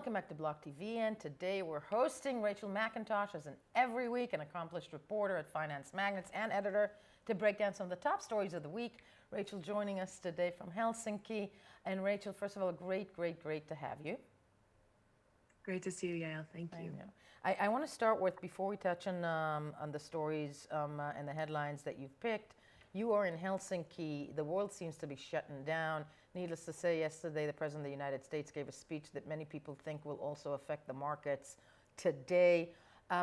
welcome back to BLOCKTV. And today we're hosting Rachel McIntosh, as in every week, an accomplished reporter at Finance Magnates and editor, to break down some of the top stories of the week. Rachel joining us today from Helsinki. And Rachel, first of all, great to have you. Great to see you, Yael. Thank you. I want to start with, before we touch on the stories and the headlines that you've picked, you are in Helsinki. The world seems to be shutting down. Needless to say, yesterday the President of the United States gave a speech that many people think will also affect the markets today.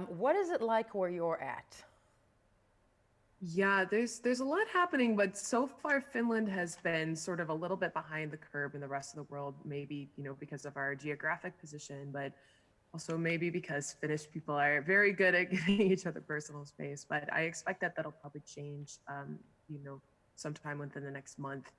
What is it like where you're at? Yeah, there's a lot happening, but so far Finland has been sort of a little bit behind the curve in the rest of the world, maybe, because of our geographic position, but also maybe because Finnish people are very good at giving each other personal space. But I expect that that'll probably change, sometime within the next month.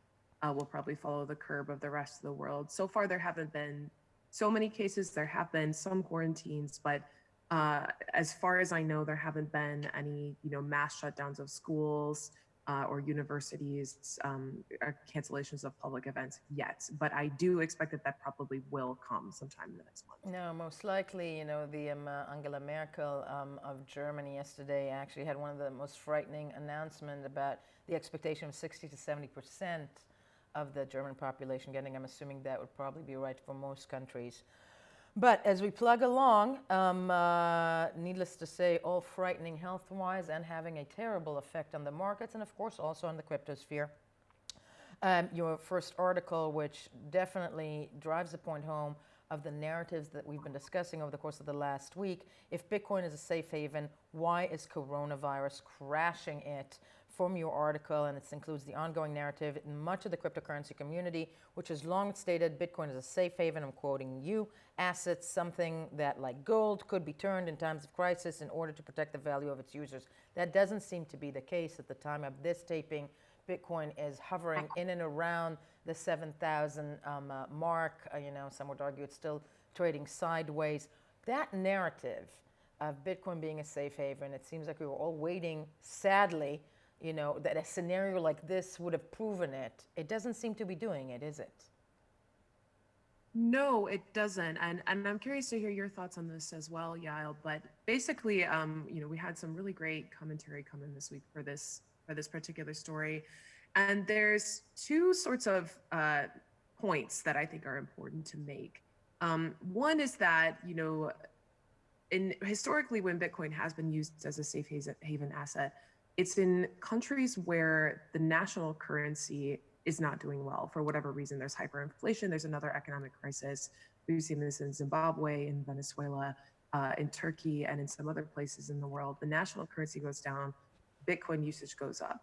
We'll probably follow the curve of the rest of the world. So far, there haven't been so many cases. There have been some quarantines, but as far as I know, there haven't been any, mass shutdowns of schools or universities, or cancellations of public events yet. But I do expect that probably will come sometime in the next month. No, most likely, the Angela Merkel of Germany yesterday actually had one of the most frightening announcements about the expectation of 60 to 70% of the German population getting. I'm assuming that would probably be right for most countries. But as we plug along, needless to say, all frightening health-wise and having a terrible effect on the markets and, of course, also on the cryptosphere. Your first article, which definitely drives the point home of the narratives that we've been discussing over the course of the last week. If Bitcoin is a safe haven, why is coronavirus crashing it? From your article, and it includes the ongoing narrative in much of the cryptocurrency community, which has long stated Bitcoin is a safe haven. I'm quoting you. Assets, something that, like gold, could be turned in times of crisis in order to protect the value of its users. That doesn't seem to be the case at the time of this taping. Bitcoin is hovering in and around the 7,000 mark. Some would argue it's still trading sideways. That narrative of Bitcoin being a safe haven, it seems like we were all waiting, sadly, that a scenario like this would have proven it. It doesn't seem to be doing it, is it? No, it doesn't. And I'm curious to hear your thoughts on this as well, Yael. But basically, we had some really great commentary come in this week for this particular story. And there's two sorts of points that I think are important to make. One is that, historically, when Bitcoin has been used as a safe haven asset, it's in countries where the national currency is not doing well for whatever reason. There's hyperinflation, there's another economic crisis. We've seen this in Zimbabwe, in Venezuela, in Turkey, and in some other places in the world. The national currency goes down, Bitcoin usage goes up.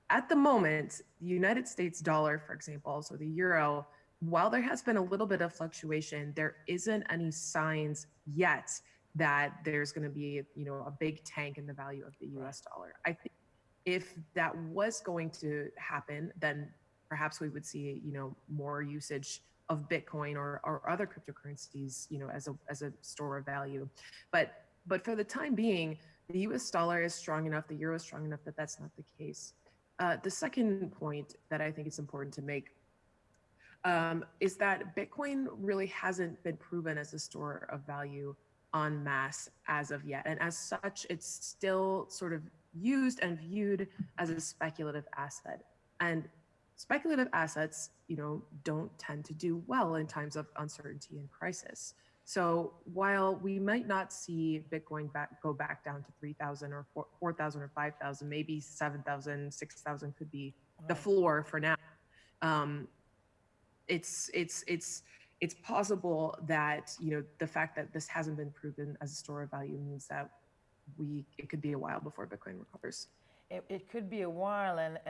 At the moment, the United States dollar, for example, so the euro, while there has been a little bit of fluctuation, there isn't any signs yet that there's going to be, a big tank in the value of the US dollar. I think if that was going to happen, then perhaps we would see, more usage of Bitcoin or other cryptocurrencies, as a store of value. But for the time being, the US dollar is strong enough, the euro is strong enough that that's not the case. The second point that I think it's important to make is that Bitcoin really hasn't been proven as a store of value en masse as of yet. And as such, it's still sort of used and viewed as a speculative asset. And speculative assets, don't tend to do well in times of uncertainty and crisis. So while we might not see Bitcoin go back down to 3,000 or 4,000 or 5,000, maybe 7,000, 6,000 could be the floor for now. It's possible that, the fact that this hasn't been proven as a store of value means that it could be a while before Bitcoin recovers. It could be a while, and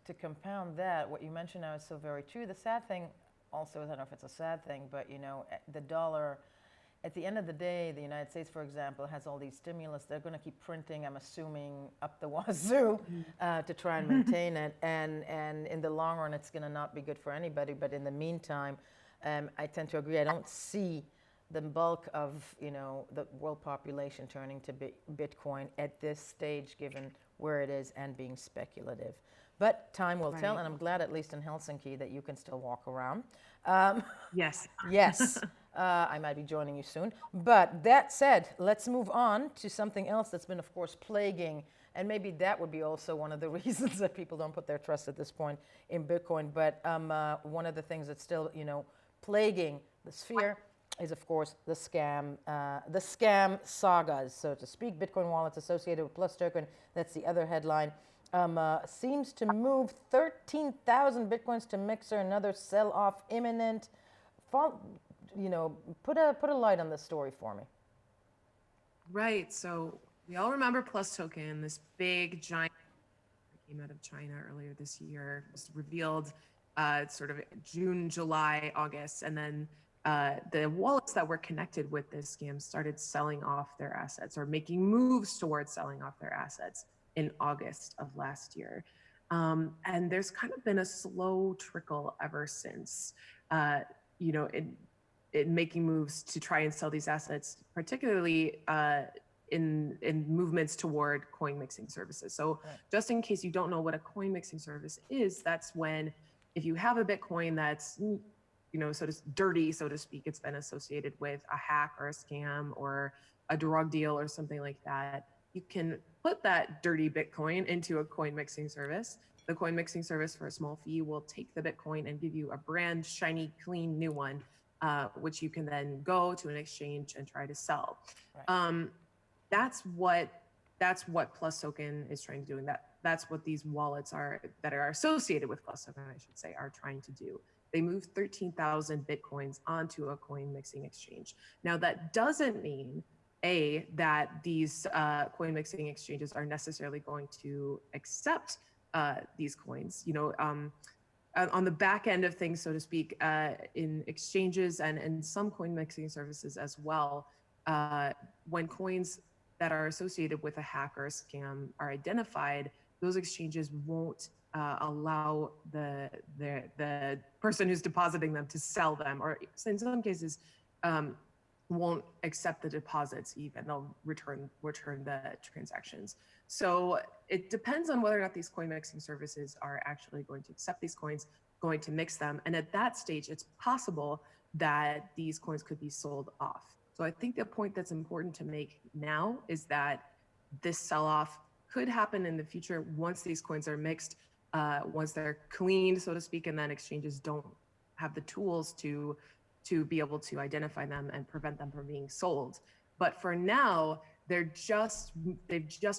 to compound that, what you mentioned now is so very true. The sad thing also, I don't know if it's a sad thing, but the dollar, at the end of the day, the United States, for example, has all these stimulus. They're going to keep printing, I'm assuming, up the wazoo to try and maintain it. And in the long run, it's going to not be good for anybody. But in the meantime, I tend to agree. I don't see the bulk of the world population turning to Bitcoin at this stage, given where it is and being speculative. But time will tell, and I'm glad, at least in Helsinki, that you can still walk around. Yes. Yes. I might be joining you soon. But that said, let's move on to something else that's been, of course, plaguing. And maybe that would be also one of the reasons that people don't put their trust at this point in Bitcoin. But one of the things that's still, plaguing the sphere is, of course, the scam sagas, so to speak. Bitcoin wallets associated with Plus token, that's the other headline, seems to move 13,000 Bitcoins to Mixer, another sell-off imminent. Put a light on this story for me. Right. So we all remember Plus token, this big giant that came out of China earlier this year. It was revealed sort of June, July, August, and then the wallets that were connected with this scam started selling off their assets or making moves towards selling off their assets in August of last year. And there's kind of been a slow trickle ever since, in making moves to try and sell these assets, particularly in movements toward coin mixing services. So just in case you don't know what a coin mixing service is, that's when if you have a Bitcoin that's, dirty, so to speak, it's been associated with a hack or a scam or a drug deal or something like that, you can put that dirty Bitcoin into a coin mixing service. The coin mixing service for a small fee will take the Bitcoin and give you a brand shiny, clean new one, which you can then go to an exchange and try to sell. Right. That's what Plus token is trying to do, and that's what these wallets that are associated with Plus token, I should say, are trying to do. They moved 13,000 Bitcoins onto a coin mixing exchange. Now, that doesn't mean that these coin mixing exchanges are necessarily going to accept these coins. On the back end of things, so to speak, in exchanges and some coin mixing services as well, when coins that are associated with a hack or a scam are identified, those exchanges won't allow the person who's depositing them to sell them, or in some cases, won't accept the deposits even. They'll return the transactions. So it depends on whether or not these coin mixing services are actually going to accept these coins, going to mix them. And at that stage, it's possible that these coins could be sold off. So I think the point that's important to make now is that this sell-off could happen in the future once these coins are mixed, once they're cleaned, so to speak, and then exchanges don't have the tools to be able to identify them and prevent them from being sold. But for now, they've just been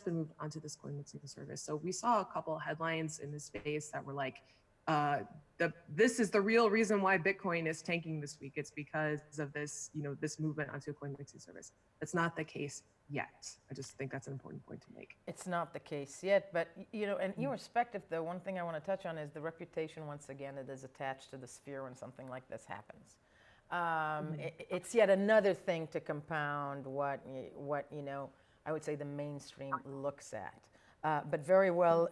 moved onto this coin mixing service. So we saw a couple of headlines in this space that were like, this is the real reason why Bitcoin is tanking this week. It's because of this, this movement onto a coin mixing service. That's not the case yet. I just think that's an important point to make. It's not the case yet, but and irrespective, though, one thing I want to touch on is the reputation, once again, that is attached to the sphere when something like this happens. It's yet another thing to compound what I would say the mainstream looks at. But very well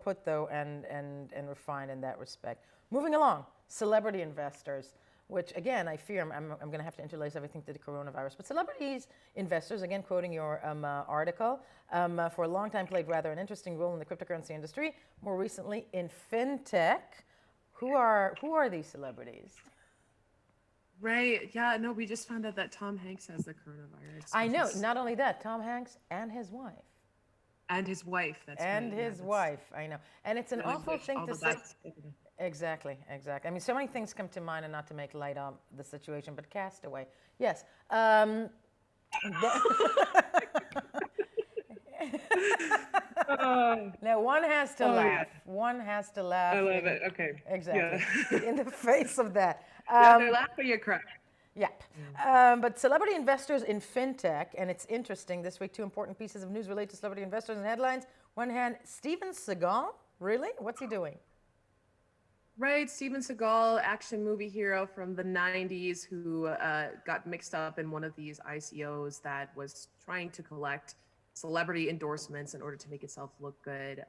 put, though, and refined in that respect. Moving along, celebrity investors, which again I fear I'm going to have to interlace everything to the coronavirus. But celebrities investors, again quoting your article, for a long time played rather an interesting role in the cryptocurrency industry. More recently in FinTech. Who are these celebrities? Right. Yeah. No, we just found out that Tom Hanks has the coronavirus. I know. Not only that, Tom Hanks and his wife. And his wife. That's and right. his wife. I know. And it's an awful thing to say. Exactly. I mean, so many things come to mind, and not to make light of the situation, but Castaway. Yes. Now, one has to laugh. Yeah. One has to laugh. I love it. Okay. Exactly. Yeah. In the face of that. Either laugh or you cry. Yep. But celebrity investors in FinTech, and it's interesting, this week, two important pieces of news related to celebrity investors and headlines. One hand, Steven Seagal. Really? What's he doing? Right. Steven Seagal, action movie hero from the 90s who got mixed up in one of these ICOs that was trying to collect celebrity endorsements in order to make itself look good,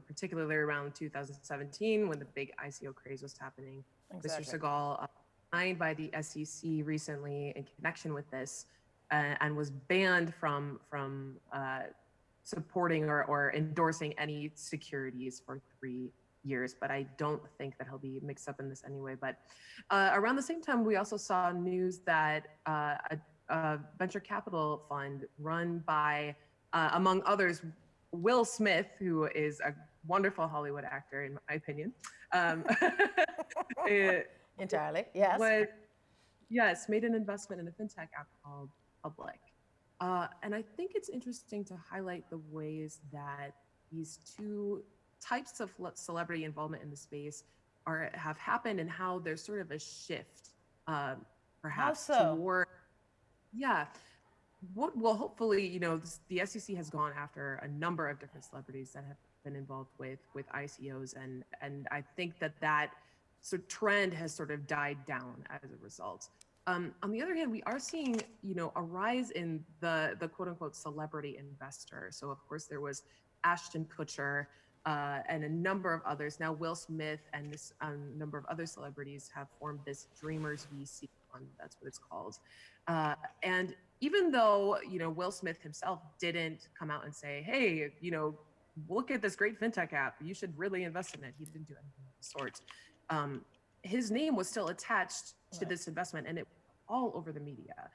particularly around 2017 when the big ICO craze was happening. Exactly. Mr. Seagal, fined by the SEC recently in connection with this, and was banned from supporting or endorsing any securities for years, but I don't think that he'll be mixed up in this anyway. But around the same time, we also saw news that a venture capital fund run by, among others, Will Smith, who is a wonderful Hollywood actor, in my opinion. Entirely, yes. Yes, made an investment in a FinTech app called Public. And I think it's interesting to highlight the ways that these two types of celebrity involvement in the space have happened, and how there's sort of a shift, perhaps, How so? toward, yeah. Well, hopefully, the SEC has gone after a number of different celebrities that have been involved with ICOs, and I think that sort of trend has sort of died down as a result. On the other hand, we are seeing, a rise in the quote unquote celebrity investor. So of course there was Ashton Kutcher and a number of others. Now Will Smith and this number of other celebrities have formed this Dreamers VC fund. That's what it's called. And even though, Will Smith himself didn't come out and say, hey, look at this great FinTech app, you should really invest in it. He didn't do anything of the sort. His name was still attached to this investment, and it was all over the media.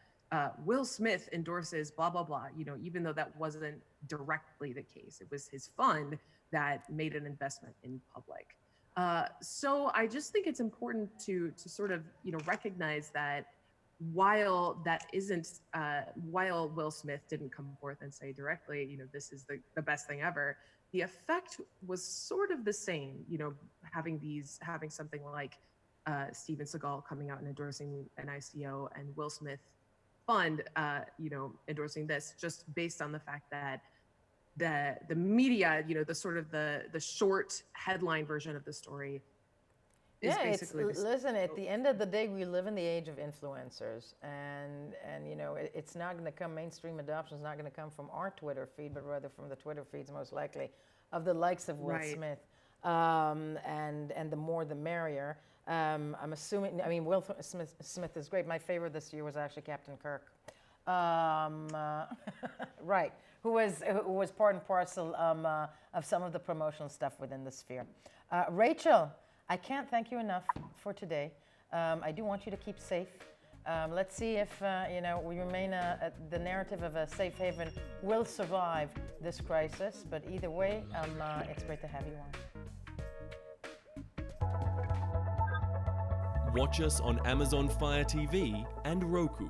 Will Smith endorses blah, blah, blah, even though that wasn't directly the case. It was his fund that made an investment in Public. So I just think it's important to sort of, recognize that while Will Smith didn't come forth and say directly, this is the best thing ever, the effect was sort of the same, having something like Steven Seagal coming out and endorsing an ICO, and Will Smith fund, endorsing this, just based on the fact that the media, the sort of the short headline version of the story is basically listen, at the end of the day, we live in the age of influencers, and it's not going to come, mainstream adoption is not going to come from our Twitter feed, but rather from the Twitter feeds, most likely, of the likes of Will Smith. And the more the merrier. I'm assuming, Will Smith is great. My favorite this year was actually Captain Kirk. Right, who was part and parcel of some of the promotional stuff within the sphere. Rachel, I can't thank you enough for today. I do want you to keep safe. Let's see if we remain the narrative of a safe haven will survive this crisis. But either way, it's great to have you on. Watch us on Amazon Fire TV and Roku.